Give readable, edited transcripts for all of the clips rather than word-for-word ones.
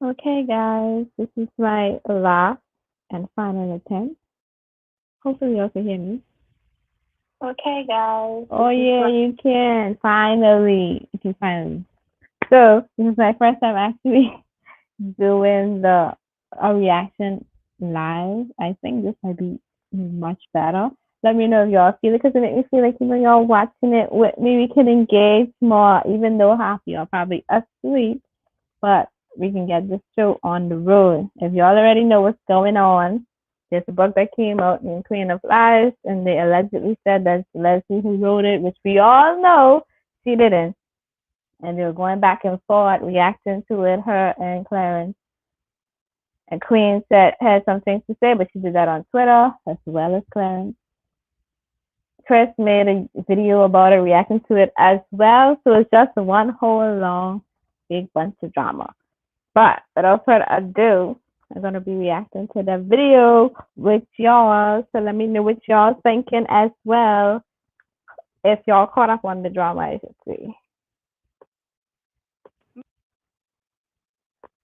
Okay, guys, this is my last and final attempt. Hopefully, you all can hear me. Okay, guys. Oh, yeah, you can. Finally. You can finally. So, this is my first time actually doing the a reaction live. I think this might be much better. Let me know if y'all feel it because it makes me feel like y'all watching it with me, we can engage more, even though half y'all probably asleep. But we can get this show on the road. If y'all already know what's going on, there's a book that came out named Queen of Lies, and they allegedly said that Leslie who wrote it, which we all know she didn't. And they were going back and forth, reacting to it, her and Clarence. And Queen said had some things to say, but she did that on Twitter as well as Clarence. Chris made a video about it, reacting to it as well. So it's just one whole long, big bunch of drama. But without further ado, I'm gonna be reacting to the video with y'all. So let me know what y'all thinking as well. If y'all caught up on the drama, I should say.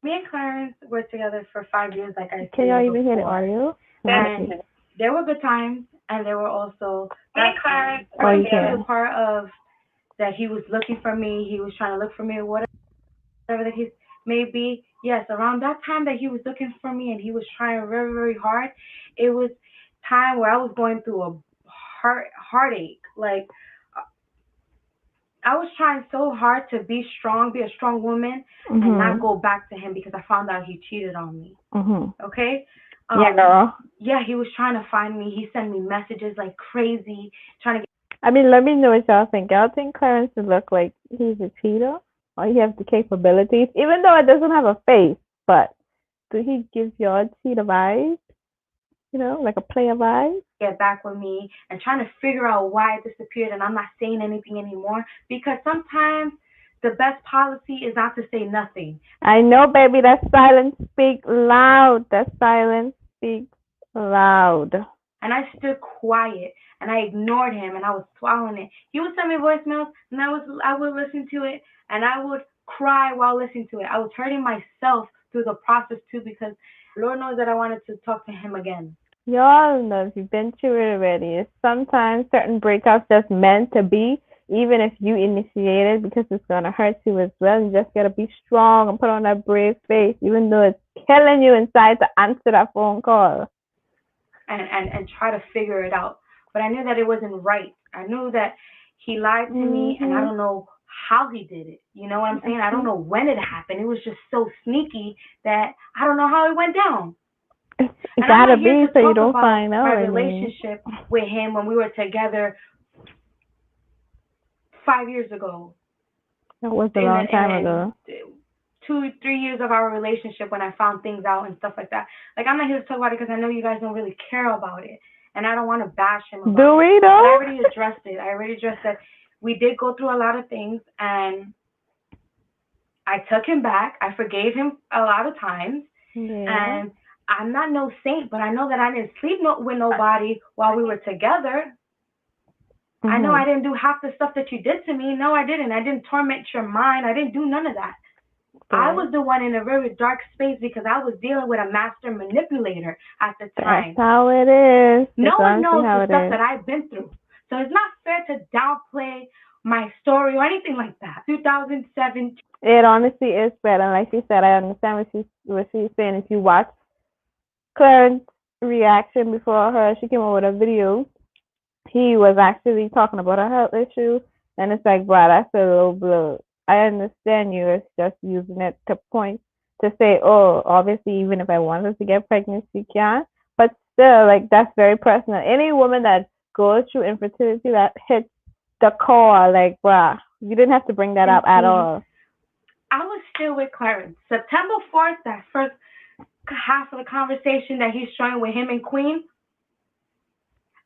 Me and Clarence were together for 5 years, like I Can y'all stated even hear the before. audio? And there were good times, and there were also bad times. Oh, you To can. the part of that he was looking for me, he was trying to look for me, whatever the case may be. Yes, around that time that he was looking for me and he was trying very, very hard, it was time where I was going through a heartache. Like I was trying so hard to be strong, be a strong woman, and not go back to him because I found out he cheated on me. Okay? Yeah, girl. Yeah, he was trying to find me. He sent me messages like crazy, trying to get. I mean, let me know what y'all think. Y'all think Clarence would look like he's a cheater? Or he has the capabilities? Even though it doesn't have a face, but do he give y'all a cheater vibe? Like a player vibe? Get back with me and trying to figure out why I disappeared and I'm not saying anything anymore because sometimes the best policy is not to say nothing. I know, baby. That silence speaks loud. That silence speaks loud. And I stood quiet and I ignored him and I was swallowing it. He would send me voicemails and I would listen to it and I would cry while listening to it. I was hurting myself through the process too because Lord knows that I wanted to talk to him again. Y'all know if you've been through it already. It's sometimes certain breakups just meant to be, even if you initiate it, because it's gonna hurt you as well. You just gotta be strong and put on that brave face, even though it's killing you inside to answer that phone call. And try to figure it out. But I knew that it wasn't right. I knew that he lied to me, and I don't know how he did it. You know what I'm saying? I don't know when it happened. It was just so sneaky that I don't know how it went down. It And I'm gotta not here be to so you talk don't about find out. my I mean, relationship with him when we were together 5 years ago. that was a long time ago. 2, 3 years of our relationship when I found things out and stuff like that. Like I'm not here to talk about it because I know you guys don't really care about it, and I don't want to bash him about Do it. we But I though? already addressed it. I already addressed that we did go through a lot of things, and I took him back. I forgave him a lot of times, Yeah. and I'm not no saint, but I know that I didn't sleep with nobody while we were together. I know I didn't do half the stuff that you did to me. No, I didn't. I didn't torment your mind. I didn't do none of that. I was the one in a very dark space because I was dealing with a master manipulator at the time. That's how it is. No That's one honestly knows how the it stuff is. that I've been through. So it's not fair to downplay my story or anything like that. 2007. It honestly is bad, and like she said, I understand what she's saying. If you watch Clarence's reaction before her, she came up with a video. He was actually talking about a health issue, and it's like, bro, that's a low blow. I understand you. It's just using it to point to say, oh, obviously, even if I wanted to get pregnant, she can't. But still, like that's very personal. Any woman that goes through infertility that hits the core, like, bruh, you didn't have to bring that up at all. I was still with Clarence. September 4th, that first half of the conversation that he's showing with him and Queen,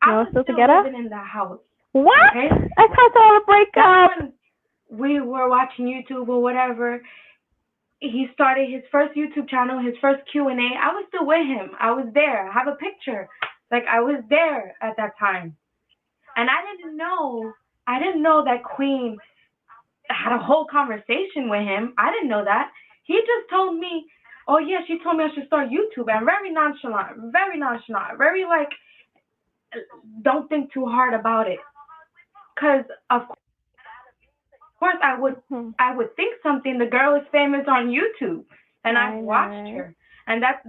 I was still together? living in the house. What? Okay? I thought y'all would break up. When we were watching YouTube or whatever, he started his first YouTube channel, his first Q&A. I was still with him. I was there. I have a picture. Like I was there at that time. And I didn't know that Queen had a whole conversation with him. I didn't know that. He just told me, oh yeah, she told me I should start YouTube, and very nonchalant, very like, don't think too hard about it, cause of course I would think something. The girl is famous on YouTube, and I I've watched know. her, and that's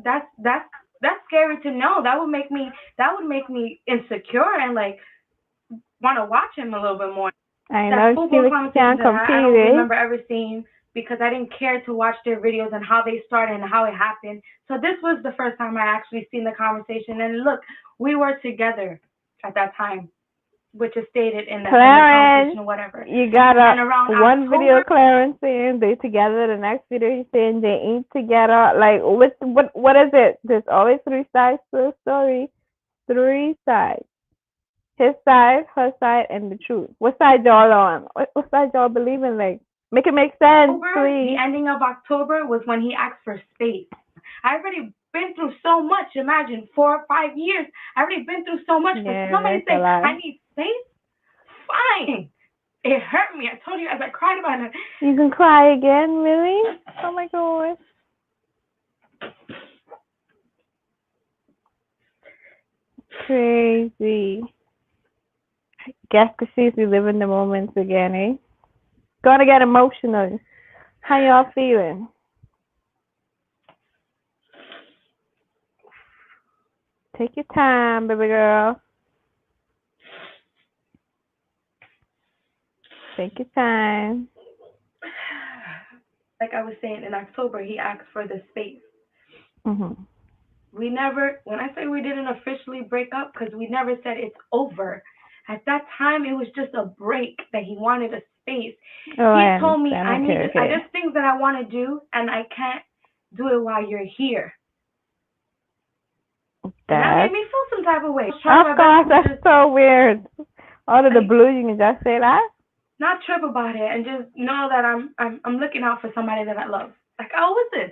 scary to know. That would make me insecure and like want to watch him a little bit more. I That know she football conversation can't that compete, I don't eh? remember ever seeing because I didn't care to watch their videos and how they started and how it happened. So this was the first time I actually seen the conversation. And look, we were together at that time, which is stated in the Clarence, conversation or whatever. you got And a around one video October, Clarence saying they together, the next video he's saying they ain't together. Like what is it? There's always three sides to a story. Three sides. His side, her side, and the truth. What side y'all on? What side y'all believe in? Like, make it make sense, The please. ending of October was when he asked for space. I already been through so much. Imagine 4 or 5 years. I already been through so much. For Yeah, somebody that's a to say I lie. need space, fine. It hurt me. I told you guys I cried about it. You can cry again, really? Oh my gosh. Crazy. Guess because she's reliving the moments again, eh? Gonna get emotional. How y'all feeling? Take your time, baby girl. Take your time. Like I was saying, in October he asked for the space. Mhm. We never, when I say we didn't officially break up, because we never said it's over. At that time, it was just a break that he wanted a space. Oh, He I told me understand. I need Okay, to, okay. there's things that I want to do, and I can't do it while you're here. And that made That's me feel some type of way. I was trying of my best course. to That's just so weird. Out of the like blue, you can just say that. not trip about it and just know that I'm looking out for somebody that I love. Like, oh, what's this?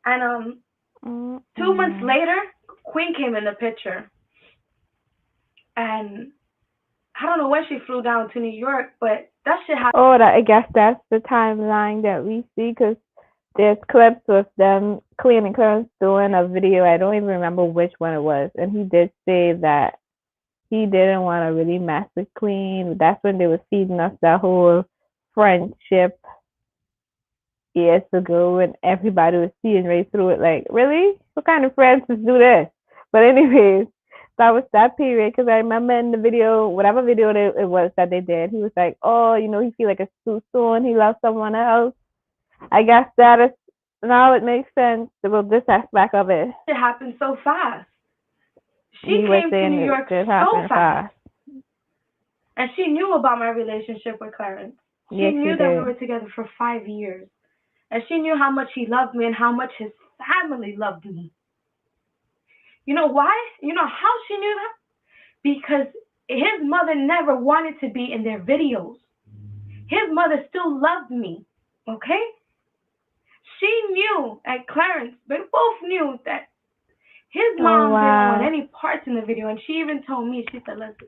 And 2 months Mm-mm. later, Queen came in the picture, and I don't know when she flew down to New York, but that shit happened. Oh, I guess that's the timeline that we see because there's clips of them, Clean and Clarence, doing a video. I don't even remember which one it was, and he did say that he didn't want to really mess with Queen. That's when they were feeding us that whole friendship years ago, and everybody was seeing right through it. Like, really? What kind of friends do this? But anyways, that was that period because I remember in the video, whatever video it was that they did, he was like, "Oh, he feel like it's too soon. He loves someone else." I guess that is now it makes sense about this aspect of it. It happened so fast. She He was came to saying New it York did so happen fast, fast. and she knew about my relationship with Clarence. She Yes, he knew that we did. were together for 5 years, and she knew how much he loved me and how much his family loved me. You know why? You know how she knew that? Because his mother never wanted to be in their videos. His mother still loved me. Okay? She knew at Clarence, but both knew that his Oh mom didn't want wow. any parts in the video, and she even told me, she said, "Listen,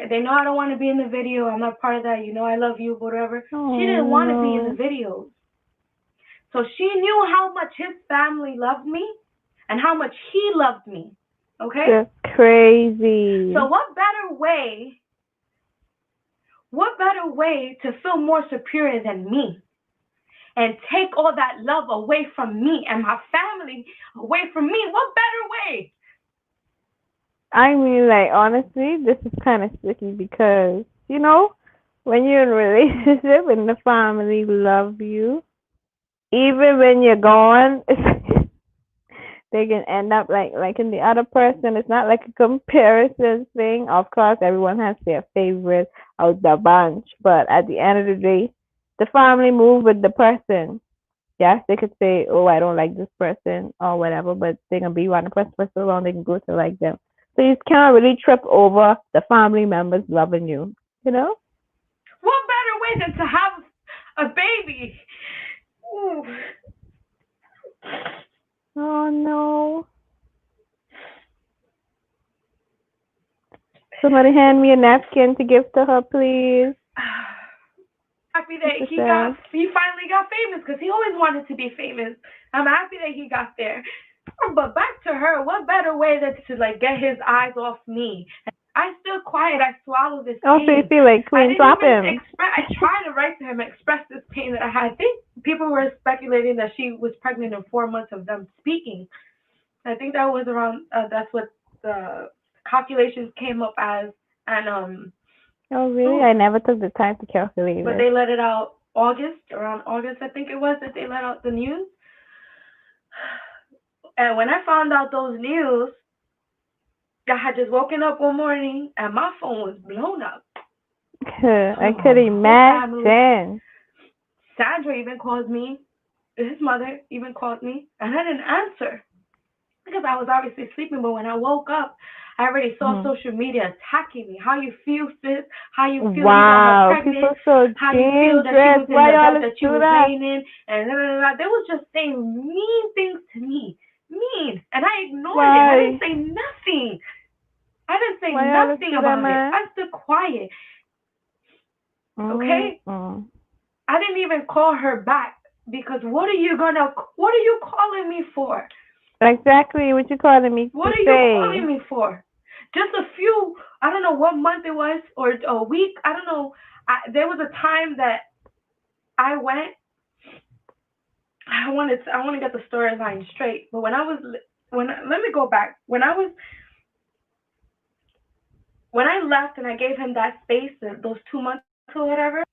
they know I don't want to be in the video. I'm not part of that. You know I love you, whatever." She Oh didn't want to be in the no. videos. So she knew how much his family loved me and how much he loved me. Okay? Just crazy. So what better way to feel more superior than me and take all that love away from me and my family away from me? What better way? I mean, like, honestly, this is kind of sticky because, when you're in a relationship and the family love you, even when you're gone, they can end up like in the other person. It's not like a comparison thing. Of course, everyone has their favorite out the bunch, but at the end of the day, the family move with the person. Yes, they could say, "Oh, I don't like this person" or whatever, but they're gonna be around the person for so long they can go to like them. So you can't really trip over the family members loving you. You know? What better way than to have a baby? Ooh. Oh no! Somebody hand me a napkin to give to her, please. happy that he finally got famous because he always wanted to be famous. I'm happy that he got there. But back to her, what better way than to like get his eyes off me? I still quiet. I swallow this Oh, so you pain. feel like I Queen didn't slap even him? express. I tried to write to him, express this pain that I had. I think people were speculating that she was pregnant in 4 months of them speaking. I think that was around. That's what the calculations came up as, and Oh, really? oof, I never took the time to calculate but it. they let it out around August, I think it was that they let out the news. And when I found out those news, I had just woken up one morning and my phone was blown up. I Oh, could my whole family. imagine. Sandra even called me. His mother even called me, and I didn't answer because I was obviously sleeping. But when I woke up, I already saw Mhm. social media attacking me. How you feel, sis? How you feel you got her Wow, pregnant? people so How you feel that she dangerous. was in Why the bed y'all that you do was that? laying in? And blah, blah, blah. They was just saying mean things to me. Mean. And I ignored it. I didn't Why? say nothing. I didn't say Why y'all nothing do that, about it. man? I stood quiet. Okay? Mm-mm. I didn't even call her back because what are you calling me for? Exactly what you calling me What to are you calling say. me for? Just a few, I don't know what month it was or a week, I don't know. There was a time that I went, I want to get the storyline straight, but let me go back. When I left and I gave him that space, those 2 months or whatever,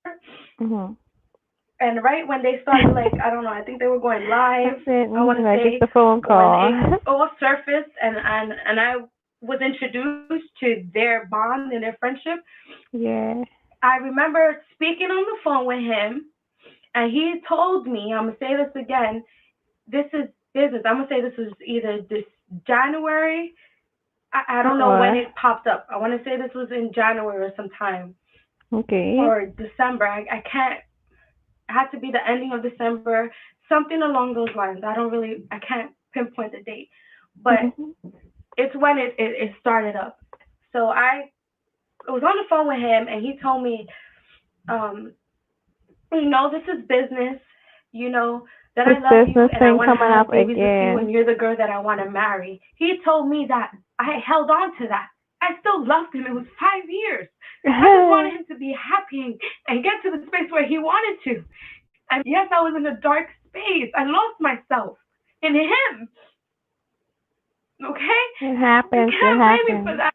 Mhm. and right when they started, like, I don't know, I think they were going live, That's it. I want to Like say, it's a phone when it call. all surfaced and I was introduced to their bond and their friendship. Yeah. I remember speaking on the phone with him, and he told me, I'm gonna say this again, this is business. I'm gonna say this was either this January. I don't know when Or it popped up. I want to say this was in January or sometime okay. or December. I can't. It had to be the ending of December, something along those lines. I can't pinpoint the date, but Mhm. it's when it started up. So I was on the phone with him, and he told me, um, this is business, you know, that This I love you business and I thing want to coming up have babies with you and again. you're the girl that I want to marry. He told me that. I held on to that. I still loved him. It was 5 years. I just wanted him to be happy and get to the space where he wanted to. And yes, I was in a dark space. I lost myself in him. Okay? It You happens. It can't blame me for happens. that.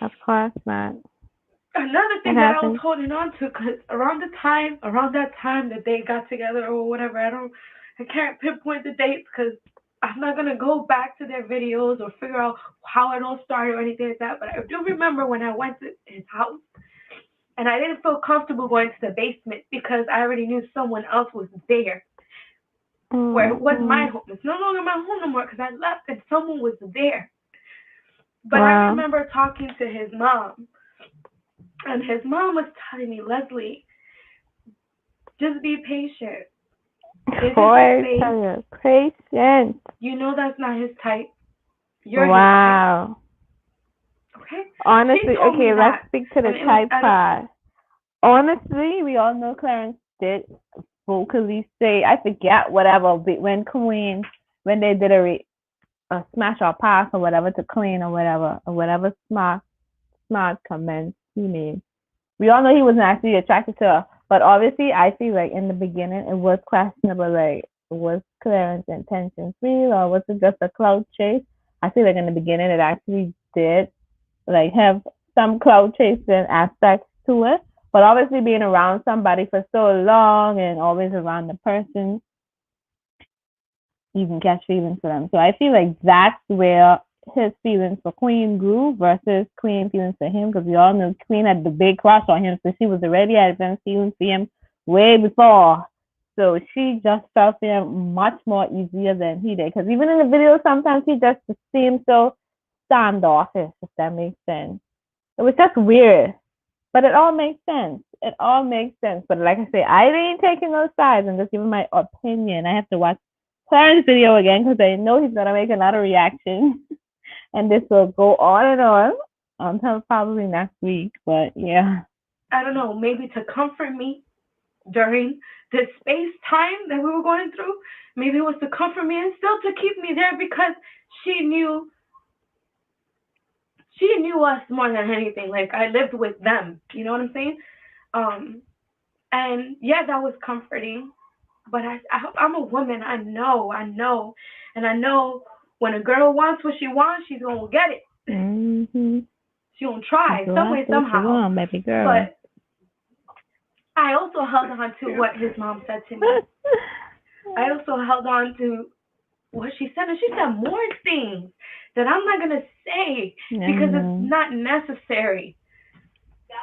Of course not. Another It thing that I was happens. holding on to, because around that time that they got together or whatever, I can't pinpoint the dates because I'm not gonna go back to their videos or figure out how it all started or anything like that. But I do remember when I went to his house and I didn't feel comfortable going to the basement because I already knew someone else was there. Where it was my Mm-mm. home. It's no longer my home no more because I left and someone was there. But I Wow. remember talking to his mom, and his mom was telling me, Leslie, just be patient. Give it the Boy, tell space. you, patience. You know that's not his type. You're his type. Wow. Okay? She Honestly, told me okay, let's that. speak to the And it was type at a part. Honestly, we all know Clarence did vocally say, I forget whatever, but when they did a smash or pass or whatever to clean or whatever smart comments he made. We all know he wasn't actually attracted to her, but obviously, I feel like in the beginning it was questionable. Like, was Clarence intentions real or was it just a cloud chase? I feel like in the beginning it actually did like have some cloud chasing aspects to it. But obviously, being around somebody for so long and always around the person, you can catch feelings for them. So I feel like that's where his feelings for Queen grew versus Queen feelings for him, because we all know Queen had the big crush on him, so she was already had been feelings for him way before. So she just felt for him much more easier than he did. Because even in the video, sometimes he just seemed so standoffish, if that makes sense. It was just weird, but it all makes sense. It all makes sense. But like I say, I ain't taking those sides. I'm just giving my opinion. I have to watch Clarence video again because I know he's gonna make a lot of reactions, and this will go on and on until probably next week. But yeah, I don't know, maybe to comfort me during the space time that we were going through. Maybe it was to comfort me and still to keep me there because she knew she knew us more than anything. Like I lived with them. You know what I'm saying? Um, and yeah, that was comforting. But I'm a woman. And I know when a girl wants what she wants, she's gonna get it. Mm-hmm. She gonna try Go some out way there to somehow. one, baby girl. But I also held on to what his mom said to me. I also held on to what she said, and she said more things that I'm not gonna say I because it's know. not necessary.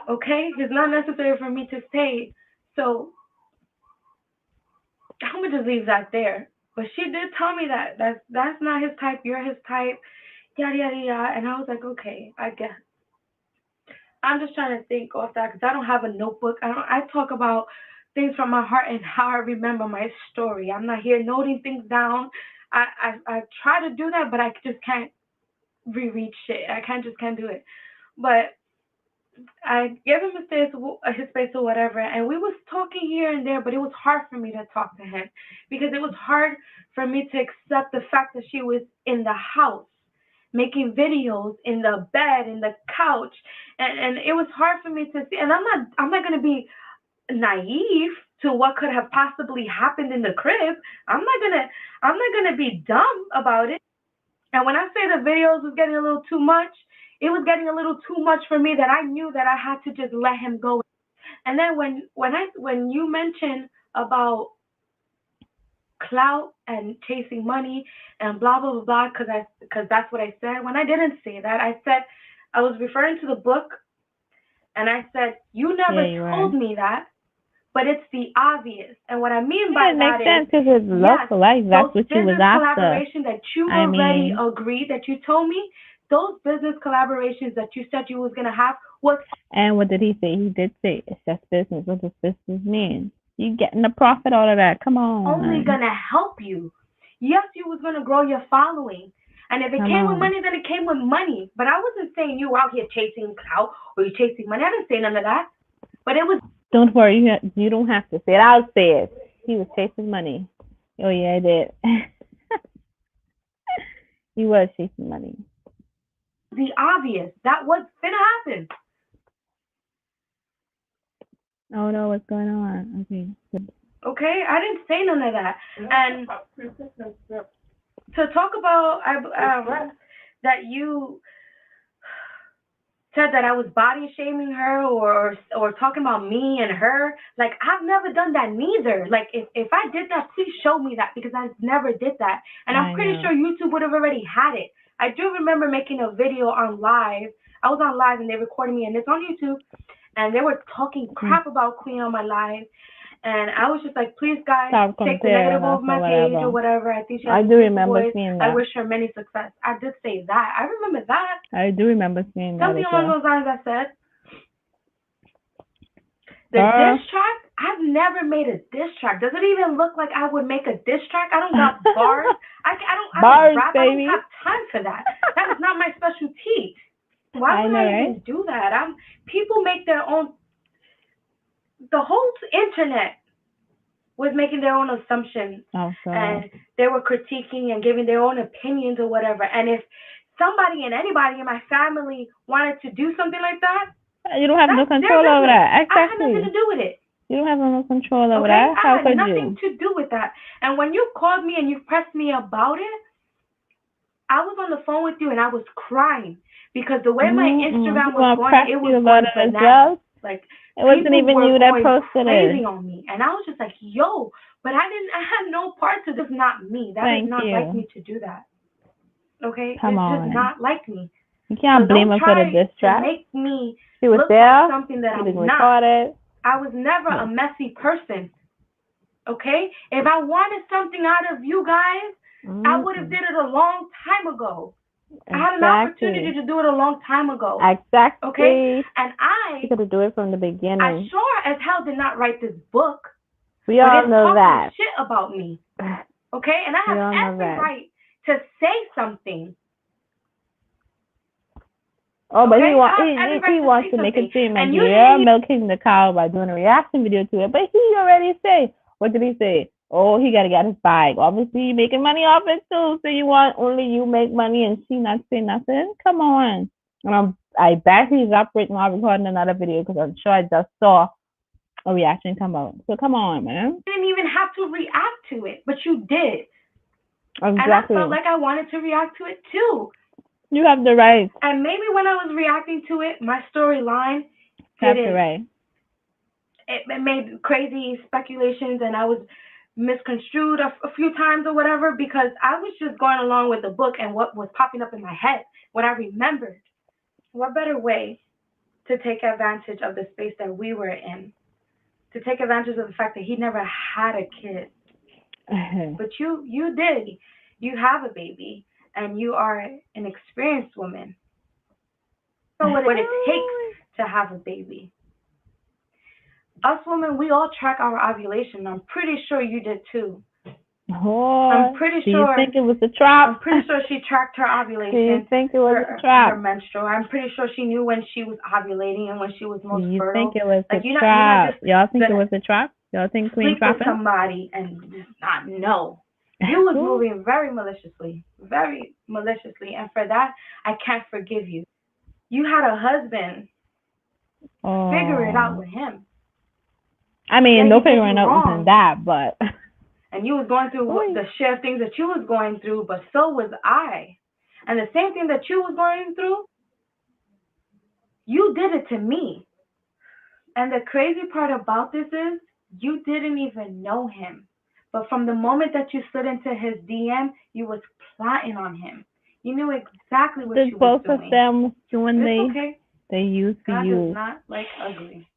Okay, it's not necessary for me to say. So I'm gonna just leave that there. But she did tell me that that's not his type. You're his type. Yada yada yada. And I was like, okay, I guess. I'm just trying to think off that because I don't have a notebook. I talk about things from my heart and how I remember my story. I'm not here noting things down. I try to do that, but I just can't reread shit. I can't do it. But I gave him his space or whatever, and we was talking here and there, but it was hard for me to talk to him because it was hard for me to accept the fact that she was in the house making videos in the bed, in the couch, and it was hard for me to see. And I'm not gonna be naive to what could have possibly happened in the crib. I'm not gonna be dumb about it. And when I say the videos was getting a little too much, it was getting a little too much for me that I knew that I had to just let him go. And then when you mentioned about clout and chasing money and blah blah blah blah, because that's what I said. When I didn't say that, I said I was referring to the book, and I said you Yeah, never you're told right. me that, but it's the obvious. And what I mean Yeah, by it that makes is, sense because it's yes, local life. That's those what you was business after. collaborations that you I already mean, agreed that you told me, those business collaborations that you said you was gonna have was and what did he say? He did say it's just business. What does business mean? You getting the profit out of that? Come only on, gonna help you. Yes, you was gonna grow your following. And if it come came with on. money, then it came with money. But I wasn't saying you were out here chasing clout or you chasing money. I didn't say none of that. But it was Don't worry, you don't have to say it. I'll say it. He was chasing money. Oh yeah, I did. He was chasing money. the obvious. That was gonna happen. Oh no, what's going on? Okay, good. Okay? I didn't say none of that. And to talk about that you said that I was body shaming her or talking about me and her. Like I've never done that neither. Like if I did that, please show me that because I never did that. And I'm I pretty know. sure YouTube would have already had it. I do remember making a video on live. I was on live and they recorded me and it's on YouTube and they were talking Mm. crap about Queen on my live. And I was just like, please, guys, Stop take the comparing negative us off or my page or whatever. whatever. I think she has I a do beautiful remember voice. seeing I that. wish her many success. I did say that. I remember that. I do remember seeing that Something as along well. those lines I said. The Girl, diss track? I've never made a diss track. Does it even look like I would make a diss track? I don't got bars. I don't bars, rap. I don't baby. have time for that. That is not my specialty. Why I would know, I right? even do that? People make their own. The whole internet was making their own assumptions Oh God. and they were critiquing and giving their own opinions or whatever. And if somebody and anybody in my family wanted to do something like that, You don't have no that's their control over business. that. I had nothing Exactly. to do with it. You don't have no control over Okay? that. I How had could nothing you? to do with that. And when you called me and you pressed me about it, I was on the phone with you and I was crying because the way my Mm-mm. Instagram People was want to going, press it you was about going it as bananas. well. Like It wasn't people even were you that going posted crazy it. on me. And I was just like, yo, but I had no part to this. Not me. That is Thank not like you. me to do that. Okay? Come It's just on. not like me. You So can't blame don't her for the try diss to track. make me She was look like there. something that She didn't I'm not. record it. I was never a Yes. messy person. Okay? If I wanted something out of you guys, I would have Mm-mm. did it a long time ago. I had an opportunity Exactly. to do it a long time ago. Okay? Exactly. And She could have do it from the I beginning. sure as hell did not write this book We with all it know talking that. shit about me. Okay? And I We have all know every that. right to say something. Oh, but Okay, I have every he right to wants say to make it something. seem like And you you're didn't even. milking the cow by doing a reaction video to it. But he already say, what did he say? Oh, he gotta get his bag. Obviously, you making money off it too. So you want only you make money and she not say nothing? Come on. And I bet he's up right now recording another video because I'm sure I just saw a reaction come out. So come on, man. You didn't even have to react to it, but you did. Exactly. And I felt like I wanted to react to it too. You have the right. And maybe when I was reacting to it, my storyline Have the didn't. right. It made crazy speculations, and I was misconstrued a few times or whatever because I was just going along with the book and what was popping up in my head, what I remembered. What better way to take advantage of the space that we were in, to take advantage of the fact that he never had a kid, but you did. You have a baby, and you are an experienced woman. You know what it takes to have a baby. Us women, we all track our ovulation. I'm pretty sure you did too. Oh, I'm pretty do sure. you think it was a trap? I'm pretty sure she tracked her ovulation. Do you think it was a trap? Her menstrual. I'm pretty sure she knew when she was ovulating and when she was most fertile. Do you think it was like, a trap? Y'all think it was a trap? Y'all think Queen sleep trapping? with somebody and just not know. You was moving very maliciously, and for that, I can't forgive you. You had a husband. Oh. Figure it out with him. I mean, no figuring out with that, but. And you was going through the share things that you was going through, but so was I. And the same thing that you was going through, you did it to me. And the crazy part about this is you didn't even know him. But from the moment that you slid into his DM, you was plotting on him. You knew exactly what you was doing. Both of them doing okay. they used to God you. does not like ugly.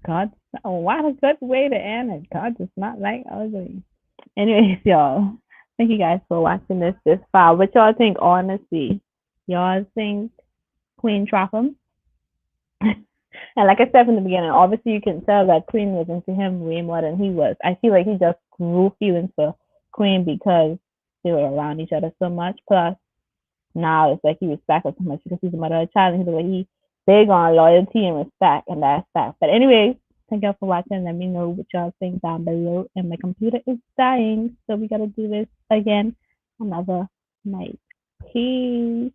God, what a good way to end it. God does not like ugly. Anyways, y'all, thank you guys for watching this far. What y'all think, honestly? Y'all think Queen trapped him? And like I said from the beginning, obviously you can tell that Queen was into him way more than he was. I feel like he just grew feelings for Queen because they were around each other so much. Plus, now it's like he respects her so much because he's the mother of a child and he's big on loyalty and respect, and that's that. But anyways, thank y'all for watching. Let me know what y'all think down below. And my computer is dying, so we gotta do this again another night. Peace.